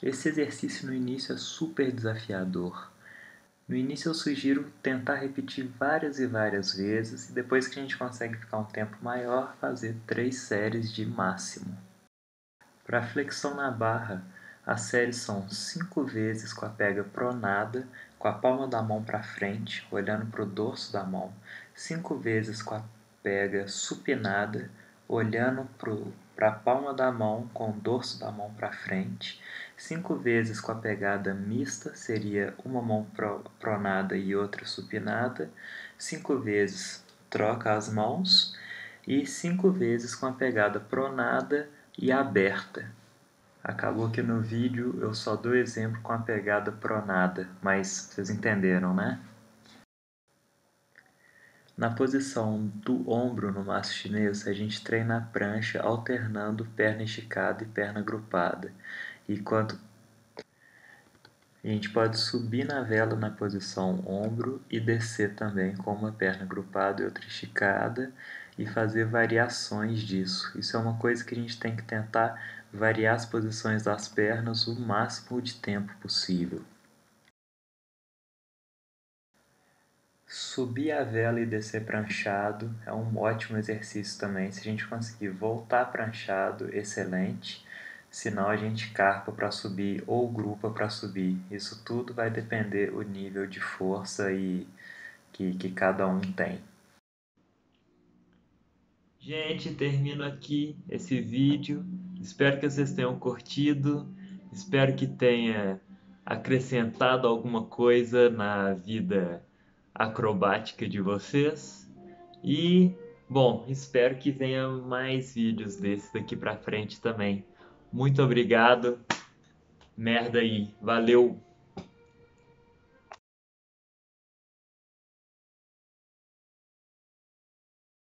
Esse exercício no início é super desafiador. No início eu sugiro tentar repetir várias e várias vezes e depois que a gente consegue ficar um tempo maior, fazer 3 séries de máximo. Para flexão na barra, as séries são 5 vezes com a pega pronada, com a palma da mão para frente, olhando para o dorso da mão, 5 vezes com a pega supinada, olhando para a palma da mão com o dorso da mão para frente, 5 vezes com a pegada mista, seria uma mão pronada e outra supinada, 5 vezes troca as mãos e 5 vezes com a pegada pronada e aberta. Acabou que no vídeo eu só dou exemplo com a pegada pronada, mas vocês entenderam, né? Na posição do ombro no maço chinês, a gente treina a prancha alternando perna esticada e perna agrupada. Enquanto a gente pode subir na vela na posição ombro e descer também com uma perna agrupada e outra esticada e fazer variações disso. Isso é uma coisa que a gente tem que tentar variar as posições das pernas o máximo de tempo possível. Subir a vela e descer pranchado é um ótimo exercício também. Se a gente conseguir voltar pranchado, excelente. Senão a gente carpa para subir ou grupa para subir. Isso tudo vai depender do nível de força que cada um tem. Gente, termino aqui esse vídeo. Espero que vocês tenham curtido. Espero que tenha acrescentado alguma coisa na vida acrobática de vocês. E, bom, espero que venha mais vídeos desses daqui pra frente também. Muito obrigado. Merda aí. Valeu!